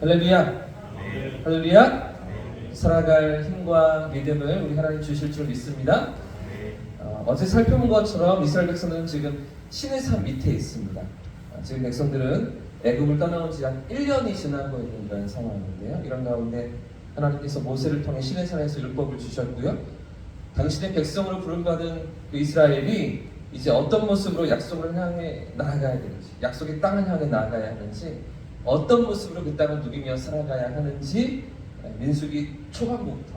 할렐루야. 할렐루야. 살아갈 힘과 믿음을 우리 하나님 주실 줄 믿습니다. 어제 살펴본 것처럼 이스라엘 백성들은 지금 시내산 밑에 있습니다. 지금 백성들은 애굽을 떠나온 지 한 1년이 지나고 있는 그런 상황인데요. 이런 가운데 하나님께서 모세를 통해 시내산에서 율법을 주셨고요. 당신의 백성으로 부름받은 그 이스라엘이 이제 어떤 모습으로 약속을 향해 나아가야 되는지, 약속의 땅을 향해 나아가야 하는지, 어떤 모습으로 그 땅을 누리며 살아가야 하는지 민수기 초반부터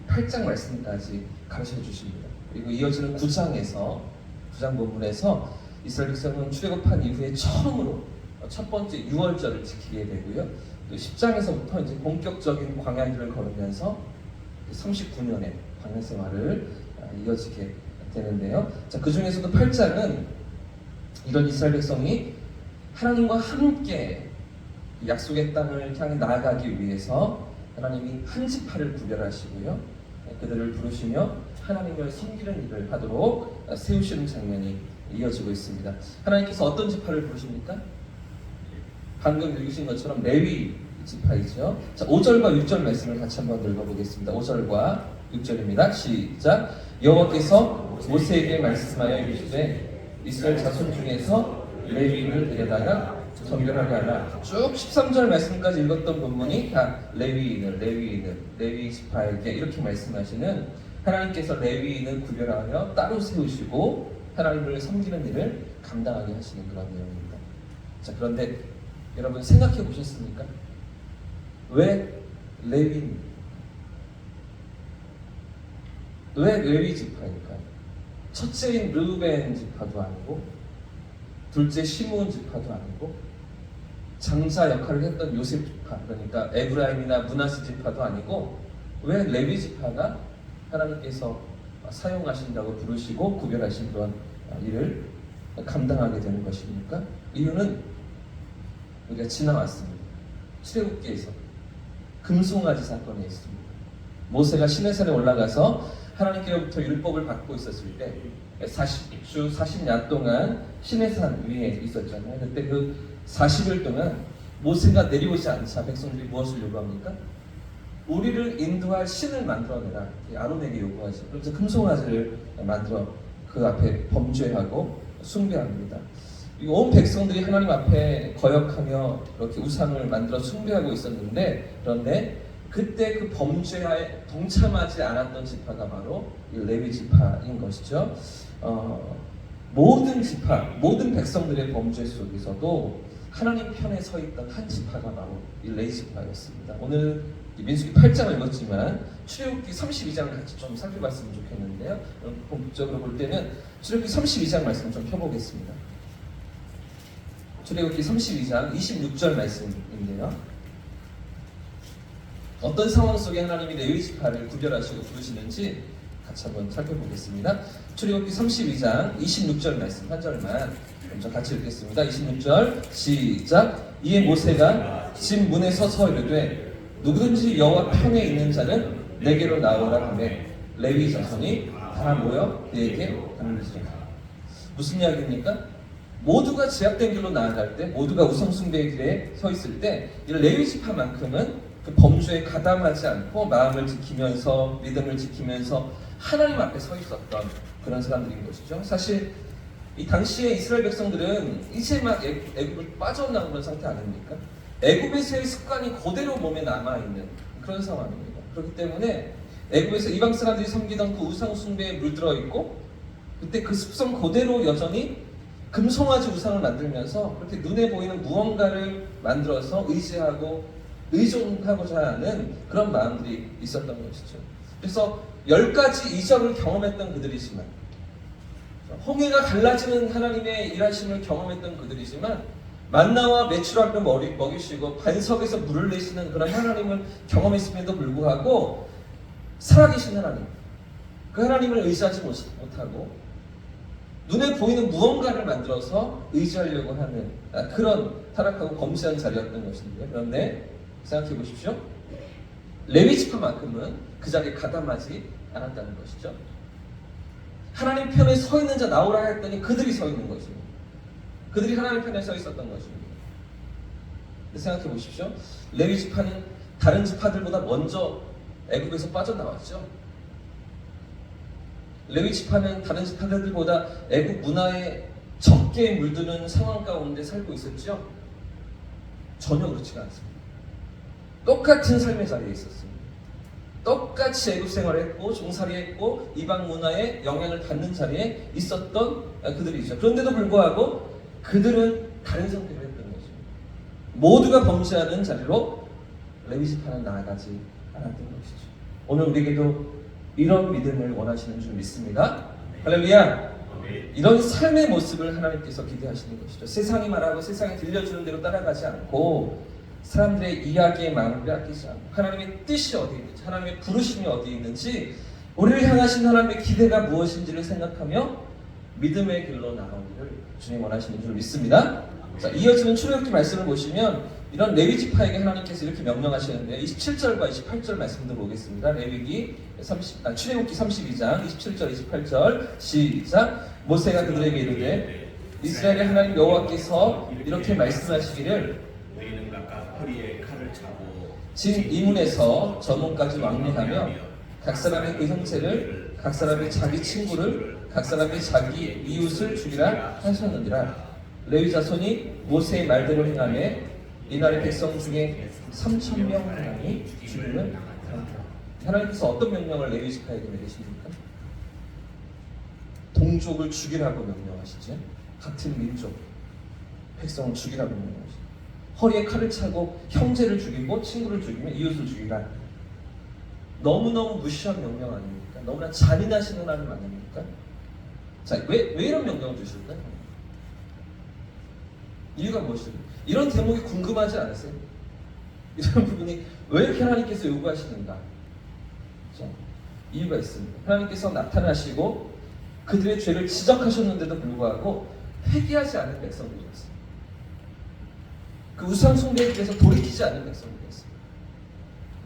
8장 말씀까지 가르쳐 주십니다. 그리고 이어지는 9장 본문에서 이스라엘 백성은 출애굽한 이후에 처음으로 첫 번째 6월절을 지키게 되고요. 또 10장에서부터 이제 본격적인 광야길을 걸으면서 39년의 광야 생활을 이어지게 되는데요. 자, 그 중에서도 8장은 이런 이스라엘 백성이 하나님과 함께 약속의 땅을 향해 나아가기 위해서 하나님이 한 지파를 구별하시고요. 그들을 부르시며 하나님을 섬기는 일을 하도록 세우시는 장면이 이어지고 있습니다. 하나님께서 어떤 지파를 부르십니까? 방금 읽으신 것처럼 레위 지파이죠. 자, 5절과 6절 말씀을 같이 한번 읽어보겠습니다. 5절과 6절입니다. 시작. 여호와께서 모세에게 말씀하여 이르시되 이스라엘 자손 중에서 레위인을 데려다가 정결하게 하라. 쭉 13절 말씀까지 읽었던 본문이 다 레위 지파에게 이렇게 말씀하시는, 하나님께서 레위인을 구별하여 따로 세우시고 하나님을 섬기는 일을 감당하게 하시는 그런 내용입니다. 자, 그런데 여러분 생각해 보셨습니까? 왜 레위 지파일까요? 첫째인 르우벤 지파도 아니고, 둘째 시므온 지파도 아니고, 장자 역할을 했던 요셉 지파, 그러니까 에브라임이나 므낫세 지파도 아니고, 왜 레위 지파가 하나님께서 사용하신다고 부르시고 구별하신 그런 일을 감당하게 되는 것입니까? 이유는 우리가 지나왔습니다. 출애굽기에서 금송아지 사건이 있습니다. 모세가 시내산에 올라가서 하나님께로부터 율법을 받고 있었을 때 40주 40야 동안 시내산 위에 있었잖아요. 그때 그 40일 동안 모세가 내려오지 않자 백성들이 무엇을 요구합니까? 우리를 인도할 신을 만들어내라. 아론에게 요구하죠. 그래서 금송아지를 만들어 그 앞에 범죄하고 숭배합니다. 온 백성들이 하나님 앞에 거역하며 이렇게 우상을 만들어 숭배하고 있었는데, 그런데 그때 그 범죄에 동참하지 않았던 지파가 바로 이 레위 지파인 것이죠. 모든 백성들의 범죄 속에서도 하나님 편에 서 있던 한 지파가 바로 이 레위 지파였습니다. 오늘 민수기 8장을 읽었지만 출애굽기 32장을 같이 좀 살펴봤으면 좋겠는데요. 본격적으로 볼 때는 출애굽기 32장 말씀 좀 펴보겠습니다. 출애굽기 32장 26절 말씀인데요. 어떤 상황 속에 하나님이 레위 지파를 구별하시고 부르시는지 같이 한번 살펴보겠습니다. 출애굽기 32장 26절 말씀 한 절만 먼저 같이 읽겠습니다. 26절 시작. 이에 모세가 집 문에 서서 이르되 누구든지 여호와 편에 있는 자는 내게로 나오라 하며 레위 자손이 다 모여 그에게 담는지라. 무슨 이야기입니까? 모두가 제약된 길로 나아갈 때, 모두가 우상숭배의 길에 서 있을 때, 이 레위 지파만큼은 그 범죄에 가담하지 않고 마음을 지키면서, 믿음을 지키면서 하나님 앞에 서 있었던 그런 사람들인 것이죠. 사실 이 당시에 이스라엘 백성들은 이제 막 애굽을 빠져나오는 상태 아닙니까? 애굽에서의 습관이 그대로 몸에 남아있는 그런 상황입니다. 그렇기 때문에 애굽에서 이방 사람들이 섬기던 그 우상 숭배에 물들어 있고, 그때 그 습성 그대로 여전히 금송아지 우상을 만들면서 그렇게 눈에 보이는 무언가를 만들어서 의지하고 의존하고자 하는 그런 마음들이 있었던 것이죠. 그래서 10가지 이적을 경험했던 그들이지만, 홍해가 갈라지는 하나님의 일하심을 경험했던 그들이지만, 만나와 메추라를 먹이시고 반석에서 물을 내시는 그런 하나님을 경험했음에도 불구하고 살아계신 하나님, 그 하나님을 의지하지 못하고 눈에 보이는 무언가를 만들어서 의지하려고 하는 그런 타락하고 범죄한 자리였던 것인데요. 그런데 생각해 보십시오. 레위 지파만큼은 그 자리에 가담하지 않았다는 것이죠. 하나님 편에 서 있는 자 나오라 했더니 그들이 서 있는 것입니다. 그들이 하나님 편에 서 있었던 것입니다. 생각해 보십시오. 레위 지파는 다른 지파들보다 먼저 애굽에서 빠져나왔죠. 레위 지파는 다른 지파들보다 애굽 문화에 적게 물드는 상황 가운데 살고 있었죠. 전혀 그렇지가 않습니다. 똑같은 삶의 자리에 있었습니다. 똑같이 애굽 생활했고 종살이했고 이방 문화에 영향을 받는 자리에 있었던 그들이죠. 그런데도 불구하고 그들은 다른 선택을 했던 거죠. 모두가 범죄하는 자리로 레위 지파는 나아가지 않았던 것이죠. 오늘 우리에게도 이런 믿음을 원하시는 줄 믿습니다. 할렐루야. 이런 삶의 모습을 하나님께서 기대하시는 것이죠. 세상이 말하고 세상이 들려주는 대로 따라가지 않고 사람들의 이야기에 마음을 빼앗기지 않고 하나님의 뜻이 어디 있는지, 하나님의 부르심이 어디 있는지, 우리를 향하신 하나님의 기대가 무엇인지를 생각하며 믿음의 길로 나아오기를 주님 원하시는 줄 믿습니다. 자, 이어지는 출애굽기 말씀을 보시면 이런 레위 지파에게 하나님께서 이렇게 명령하시는데 27절과 28절 말씀도 보겠습니다. 출애굽기 32장 27절 28절 시작. 모세가 그들에게 이르되 이스라엘의 하나님 여호와께서 이렇게 말씀하시기를 허리에 칼을 차고 진 이문에서 저 문까지 왕래하며 각 사람의 그 형제를 각 사람의 자기 친구를 각 사람의 자기 이웃을 죽이라 하셨느니라. 레위 자손이 모세의 말대로 행하며 이날의 백성 중에 3,000명이 죽임을 당하더라. 하나님께서 어떤 명령을 레위 지파에게 내리십니까? 동족을 죽이라고 명령하시죠. 같은 민족 백성을 죽이라고 명령하시죠. 허리에 칼을 차고 형제를 죽이고 친구를 죽이며 이웃을 죽이라. 너무너무 무시한 명령 아닙니까? 너무나 잔인하신 하나님 아닙니까? 자, 왜 이런 명령을 주실까요? 이유가 무엇일까요? 이런 대목이 궁금하지 않으세요? 이런 부분이 왜 이렇게 하나님께서 요구하시는가? 자, 이유가 있습니다. 하나님께서 나타나시고 그들의 죄를 지적하셨는데도 불구하고 회개하지 않은 백성들이었어요. 그 우상 숭배에 대해서 돌이키지 않는 백성들이었어요.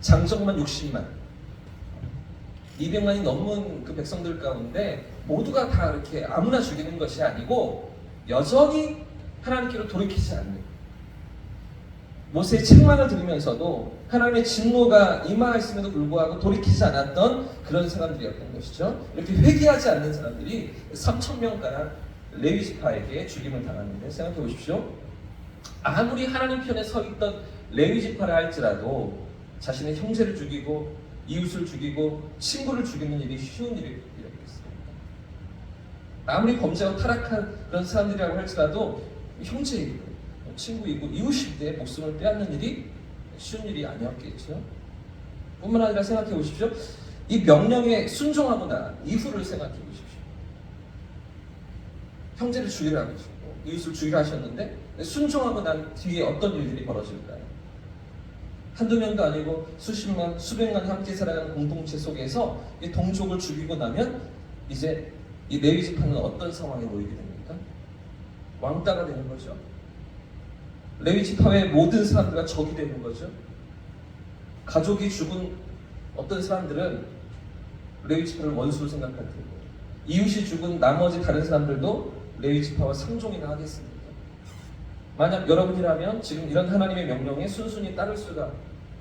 장정만 60만, 200만이 넘는 그 백성들 가운데 모두가 다 이렇게 아무나 죽이는 것이 아니고 여전히 하나님께로 돌이키지 않는, 모세의 책망을 들으면서도 하나님의 진노가 임하였음에도 불구하고 돌이키지 않았던 그런 사람들이었던 것이죠. 이렇게 회개하지 않는 사람들이 3,000명가량 레위 지파에게 죽임을 당하는데, 생각해 보십시오. 아무리 하나님 편에 서 있던 레위 지파라 할지라도 자신의 형제를 죽이고 이웃을 죽이고 친구를 죽이는 일이 쉬운 일이었습니다. 아무리 범죄하고 타락한 그런 사람들이라고 할지라도 형제이고 친구이고 이웃일 목숨을 빼앗는 일이 쉬운 일이 아니었겠죠. 뿐만 아니라 생각해 보십시오. 이 명령에 순종하고 난 이후를 생각해 보십시오. 형제를 죽이라고 하시고 이웃을 죽이라 하셨는데 순종하고 난 뒤에 어떤 일들이 벌어질까요? 한두 명도 아니고 수십만, 수백만 함께 살아가는 공동체 속에서 이 동족을 죽이고 나면 이제 이 레위 지파는 어떤 상황에 놓이게 됩니까? 왕따가 되는 거죠. 레위 지파의 모든 사람들과 적이 되는 거죠. 가족이 죽은 어떤 사람들은 레위 지파를 원수로 생각할 테고, 이웃이 죽은 나머지 다른 사람들도 레위 지파와 상종이나 하겠습니까? 만약 여러분이라면 지금 이런 하나님의 명령에 순순히 따를 수가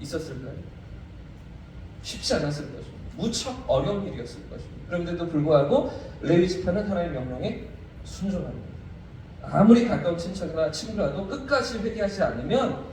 있었을까요? 쉽지 않았을 것입니다. 무척 어려운 일이었을 것입니다. 그런데도 불구하고 레위 지파는 하나님의 명령에 순종합니다. 아무리 가까운 친척이나 친구라도 끝까지 회개하지 않으면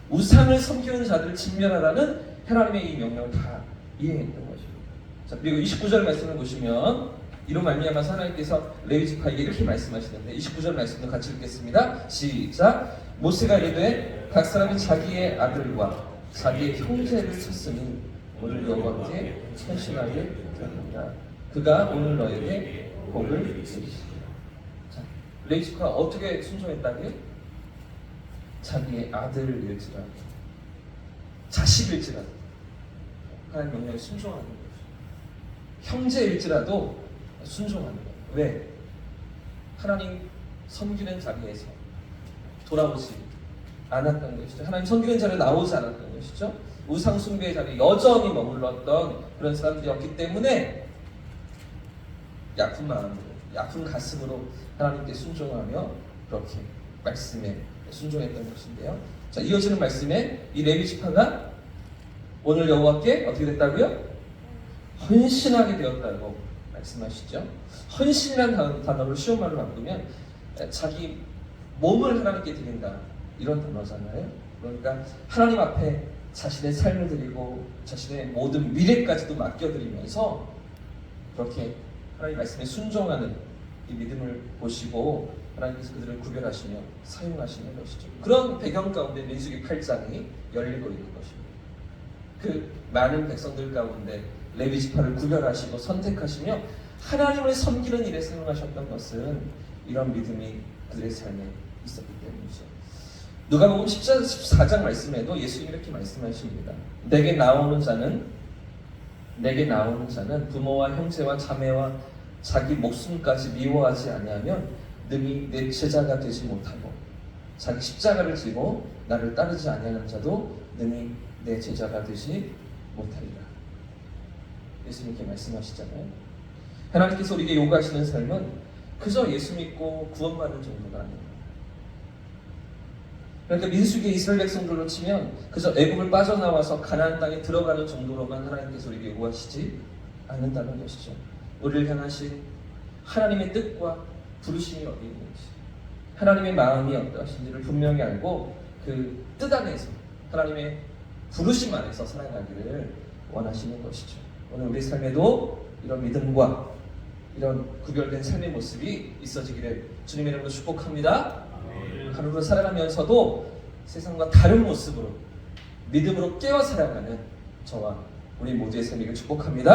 우상을 섬기는 자들을 진멸하라는 하나님의 이 명령을 다 이행했던 것입니다. 자, 그리고 29절 말씀을 보시면 이로 말미암아서 하나님께서 레위 지파에게 이렇게 말씀하시는데 29절 말씀도 같이 읽겠습니다. 시작. 모세가 이르되 각 사람이 자기의 아들과 자기의 형제를 쳤으니 오늘 여호와께 헌신하길 바랍니다. 그가 오늘 너에게 복을 주시리라. 레위 지파가 어떻게 순종했다고요? 자기의 아들일지라도 자식일지라도 하나님 명령에 순종하는 거죠. 형제일지라도 순종하는 거예요. 왜? 하나님 섬기는 자리에서 돌아오지 않았던 것이죠. 하나님 섬기는 자리에 나오지 않았던 것이죠. 우상 숭배의 자리에 여전히 머물렀던 그런 사람들이었기 때문에 약한 마음으로, 약한 가슴으로 하나님께 순종하며 그렇게 말씀에 순종했던 것인데요. 자, 이어지는 말씀에 이 레위 지파가 오늘 여호와께 어떻게 됐다고요? 헌신하게 되었다고 말씀하시죠. 헌신이라는 단어를 쉬운 말로 바꾸면 자기 몸을 하나님께 드린다 이런 단어잖아요. 그러니까 하나님 앞에 자신의 삶을 드리고 자신의 모든 미래까지도 맡겨드리면서 그렇게 하나님 말씀에 순종하는 이 믿음을 보시고 하나님께서 그들을 구별하시며 사용하시는 것이죠. 그런 배경 가운데 민수기 8장이 열리고 있는 것입니다. 그 많은 백성들 가운데 레위 지파를 구별하시고 선택하시며 하나님을 섬기는 일에 사용하셨던 것은 이런 믿음이 그들의 삶에 있었기 때문이죠. 누가복음 14장 말씀에도 예수님이 이렇게 말씀하십니다. 내게 나오는 자는 부모와 형제와 자매와 자기 목숨까지 미워하지 아니하면 능히 내 제자가 되지 못하고 자기 십자가를 지고 나를 따르지 아니하는 자도 능히 내 제자가 되지 못하리라. 예수님 이렇게 말씀하시잖아요. 하나님께서 우리에게 요구하시는 삶은 그저 예수 믿고 구원받는 정도가 아니에요. 그러니까 민수기의 이스라엘 백성들로 치면 그저 애굽을 빠져나와서 가나안 땅에 들어가는 정도로만 하나님께서 우리에게 요구하시지 않는다는 것이죠. 우리를 향하신 하나님의 뜻과 부르심이 어디 있는지, 하나님의 마음이 어떠하신지를 분명히 알고 그 뜻 안에서 하나님의 부르심 안에서 살아가기를 원하시는 것이죠. 오늘 우리 삶에도 이런 믿음과 이런 구별된 삶의 모습이 있어지기를 주님의 이름으로 축복합니다. 하루를 살아가면서도 세상과 다른 모습으로 믿음으로 깨어 살아가는 저와 우리 모두의 삶이길 축복합니다.